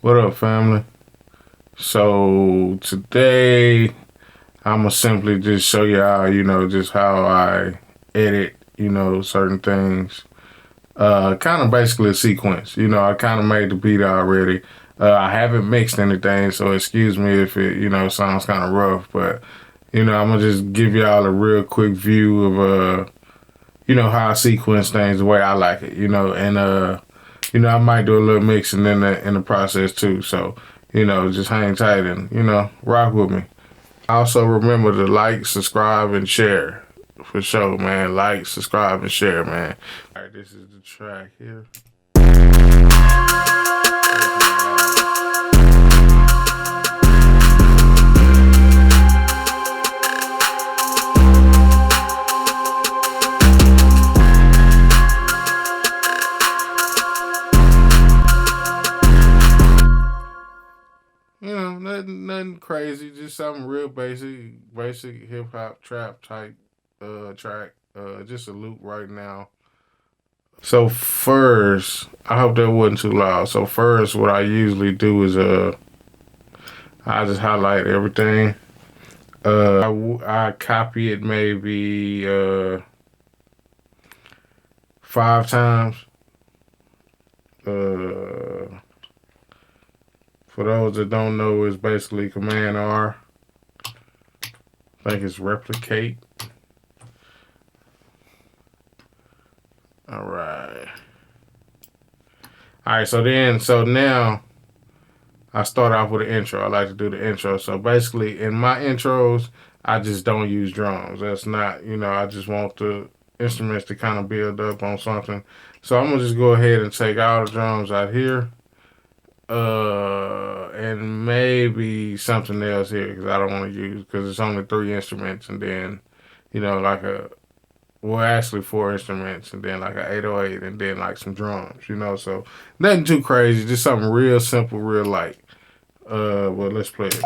What up, family? So today I'm gonna simply just show y'all, just how I edit, certain things. Kind of basically a sequence. I kind of made the beat already. I haven't mixed anything, so excuse me if it, sounds kind of rough. But I'm gonna just give y'all a real quick view of, how I sequence things the way I like it. I might do a little mixing in the process too. So, just hang tight and rock with me. Also, remember to like, subscribe, and share. For sure, man. Like, subscribe, and share, man. All right, this is the track here. Nothing crazy, just something real basic hip hop trap type track. Just a loop right now. So first, I hope that wasn't too loud. So first, what I usually do is I just highlight everything. I copy it maybe 5 times. For those that don't know, it's basically Command R. I think it's replicate. All right. All right. So now I start off with an intro. I like to do the intro. So basically, in my intros, I just don't use drums. That's not, I just want the instruments to kind of build up on something. So I'm gonna just go ahead and take all the drums out here. And maybe something else here because I don't want to use because it's only 3 instruments and then, actually 4 instruments and then like an 808 and then like some drums. So nothing too crazy, just something real simple, real light. Well, let's play it.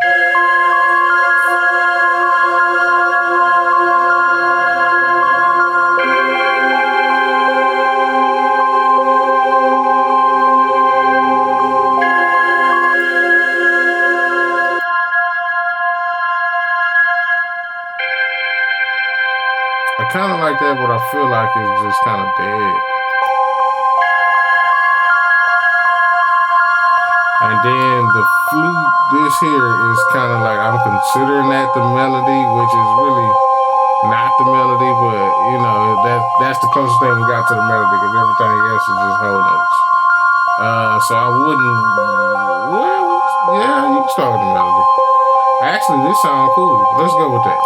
I kind of like that, but I feel like it's just kind of dead. And then the flute, this here is kind of like I'm considering that the melody, which is really not the melody, but that's the closest thing we got to the melody because everything else is just whole notes. So I wouldn't. Well, yeah, you can start with the melody. Actually, this sounds cool. Let's go with that.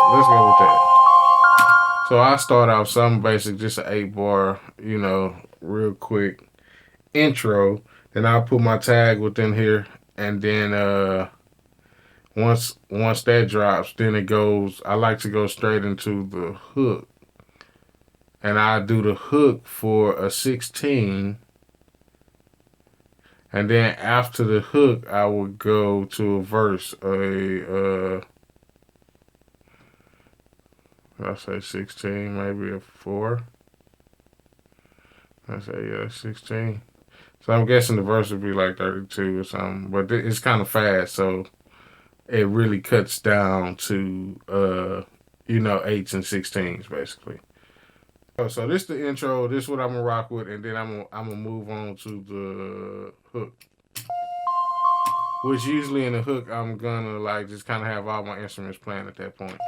So I start out something basic, just an 8 bar, real quick intro. Then I'll put my tag within here, and then once that drops, then it goes. I like to go straight into the hook, and I do the hook for a 16. And then after the hook, I would go to a verse, I say 16, maybe a 4. I say, yeah, 16. So I'm guessing the verse would be like 32 or something. But it's kind of fast, so it really cuts down to, 8s and 16s, basically. So this the intro. This is what I'm going to rock with, and then I'm gonna move on to the hook. Which usually in the hook, I'm going to, just kind of have all my instruments playing at that point.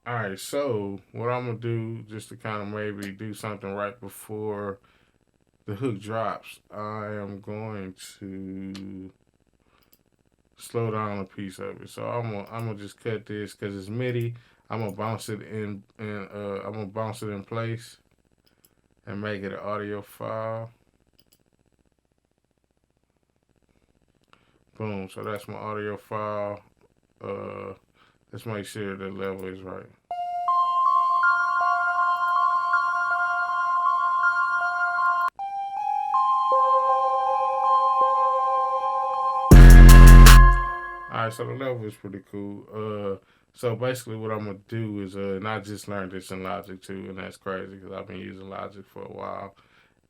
All right, so what I'm gonna do, just to kind of maybe do something right before the hook drops, I am going to slow down a piece of it. So I'm gonna just cut this because it's MIDI. I'm gonna bounce it in place and make it an audio file. Boom. So that's my audio file. Let's make sure the level is right. All right, so the level is pretty cool. So basically, what I'm gonna do is, and I just learned this in Logic too, and that's crazy because I've been using Logic for a while,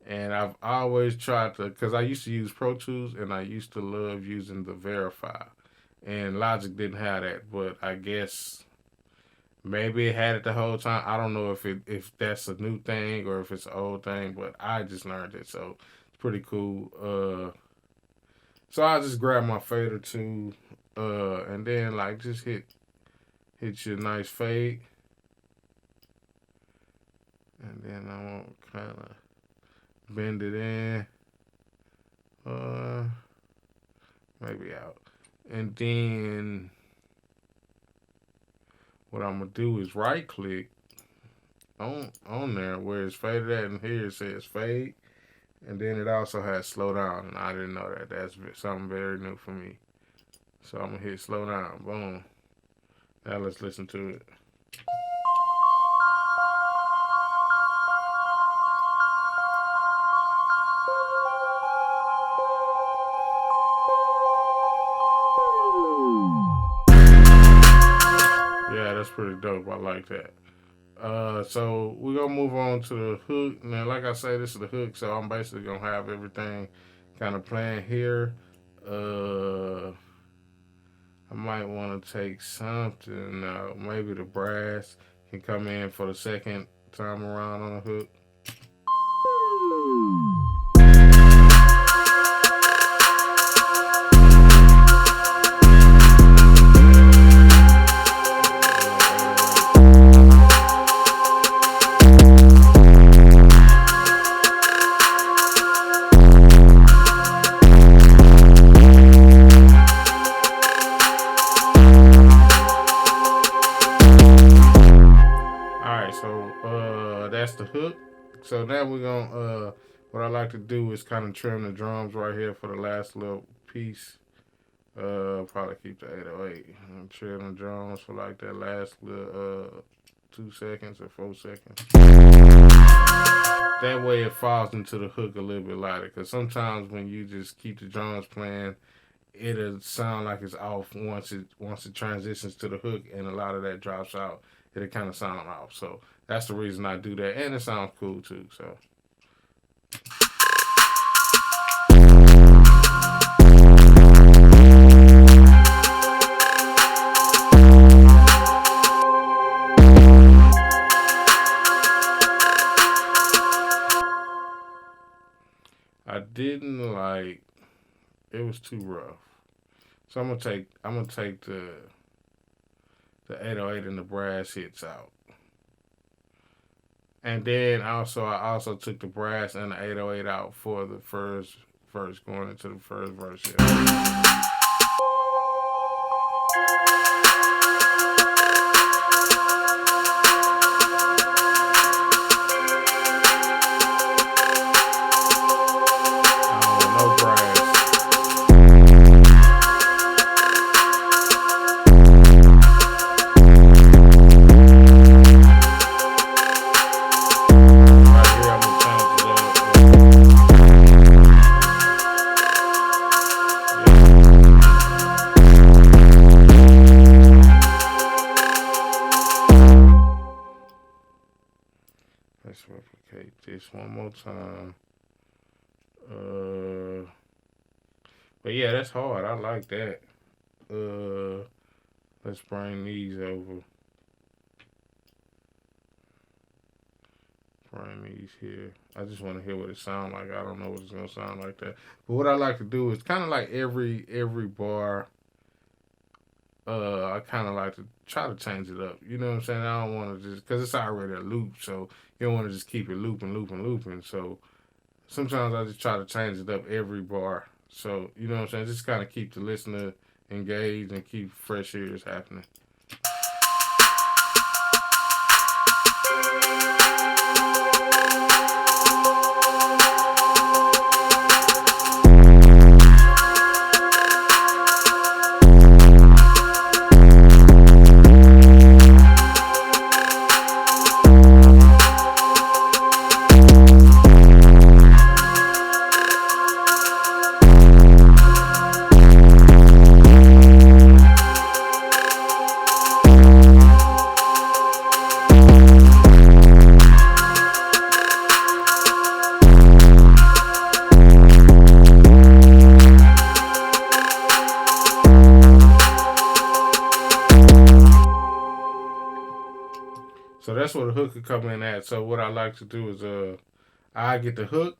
and I've always tried to, because I used to use Pro Tools, and I used to love using the Verify, and Logic didn't have that, but I guess maybe it had it the whole time. I don't know if that's a new thing or if it's an old thing, but I just learned it, so it's pretty cool. So I just grab my fader too, and then like just hit your nice fade, and then I want kind of bend it in, uh, maybe out, and then what I'm gonna do is right click on there where it's faded at, and here it says fade, and then it also has slow down, and I didn't know that. That's something very new for me. So I'm gonna hit slow down. Boom. Now let's listen to it. Yeah, that's pretty dope. I like that. So we're gonna move on to the hook. Now, like I say, this is the hook, so I'm basically gonna have everything kind of playing here. I might want to take something. Maybe the brass can come in for the second time around on the hook. That's the hook. So now we're gonna what I like to do is kind of trim the drums right here for the last little piece. Probably keep the 808 and trim the drums for like that last little 2 seconds or 4 seconds. That way it falls into the hook a little bit lighter, because sometimes when you just keep the drums playing, it'll sound like it's off once it transitions to the hook, and a lot of that drops out. It'll kind of sound off. So that's the reason I do that, and it sounds cool too. So. I didn't like. It was too rough. So I'm gonna take the 808 and the brass hits out. And then I also took the brass and the 808 out for the first verse, going into the first verse here. Let's replicate this one more time. But yeah, that's hard. I like that. Let's bring these over. Bring these here. I just want to hear what it sounds like. I don't know what it's gonna sound like that. But what I like to do is kind of like every bar. I kind of like to try to change it up. You know what I'm saying? I don't want to just, because it's already a loop, so you don't want to just keep it looping. So sometimes I just try to change it up every bar. So, you know what I'm saying? Just kind of keep the listener engaged and keep fresh ears happening. that's where the hook could come in at. So what I like to do is I get the hook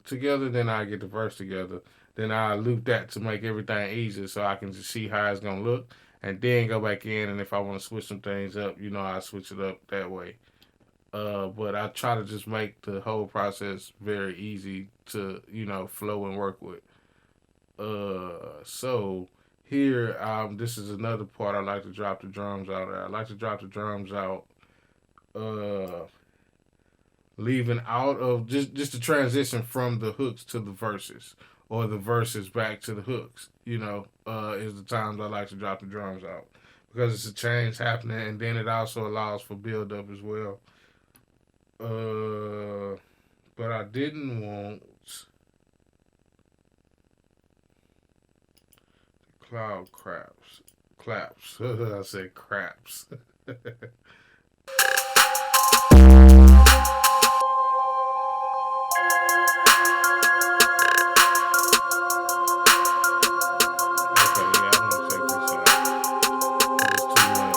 together, then I get the verse together. Then I loop that to make everything easier so I can just see how it's gonna look and then go back in, and if I want to switch some things up, I switch it up that way. But I try to just make the whole process very easy to, flow and work with. So here, this is another part I like to drop the drums out at. I like to drop the drums out, uh, leaving out of just the transition from the hooks to the verses or the verses back to the hooks. Is the times I like to drop the drums out because it's a change happening, and then it also allows for build up as well. Uh, but I didn't want cloud claps. I said craps. Okay, yeah, I'm gonna take this out. It's too much.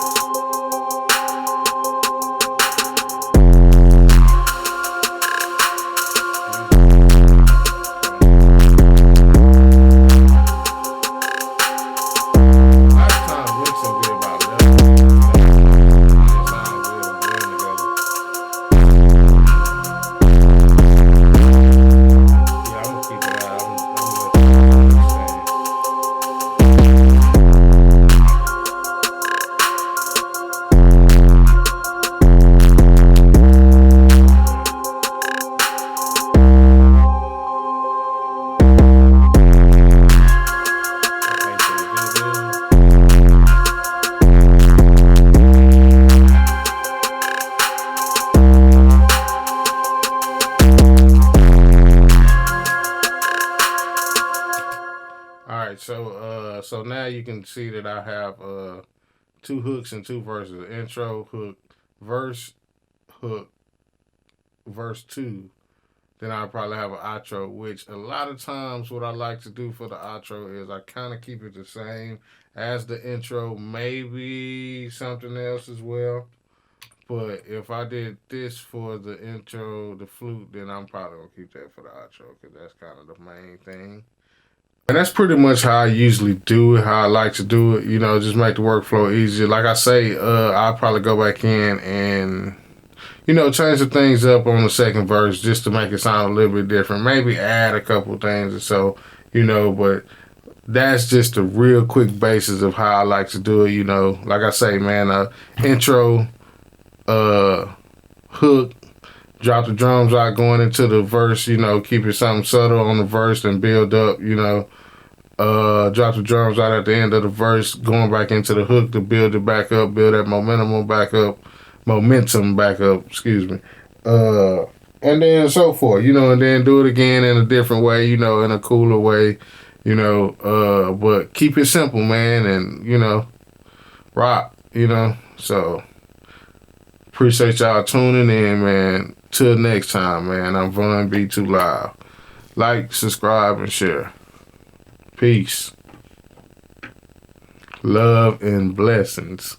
A lot of times mixing be about level, and it sounds good and blend together. Yeah, I'm gonna keep it out. I'm gonna let the mix stand. Okay, so we do this. All right, so now you can see that I have two hooks and two verses. Intro, hook, verse two. Then I'll probably have an outro, which a lot of times what I like to do for the outro is I kind of keep it the same as the intro, maybe something else as well. But if I did this for the intro, the flute, then I'm probably gonna keep that for the outro because that's kind of the main thing. And that's pretty much how I usually do it, how I like to do it, just make the workflow easier. Like I say, I'll probably go back in and, change the things up on the second verse just to make it sound a little bit different. Maybe add a couple things or so, but that's just a real quick basis of how I like to do it, Like I say, man, intro, uh, hook, drop the drums out going into the verse, keep it something subtle on the verse and build up, drop the drums out at the end of the verse, going back into the hook to build it back up, build that momentum back up, excuse me. And then so forth, and then do it again in a different way, in a cooler way, but keep it simple, man, and, rock, so appreciate y'all tuning in, man. Till next time, man. I'm Von B Too Live. Like, subscribe, and share. Peace. Love and blessings.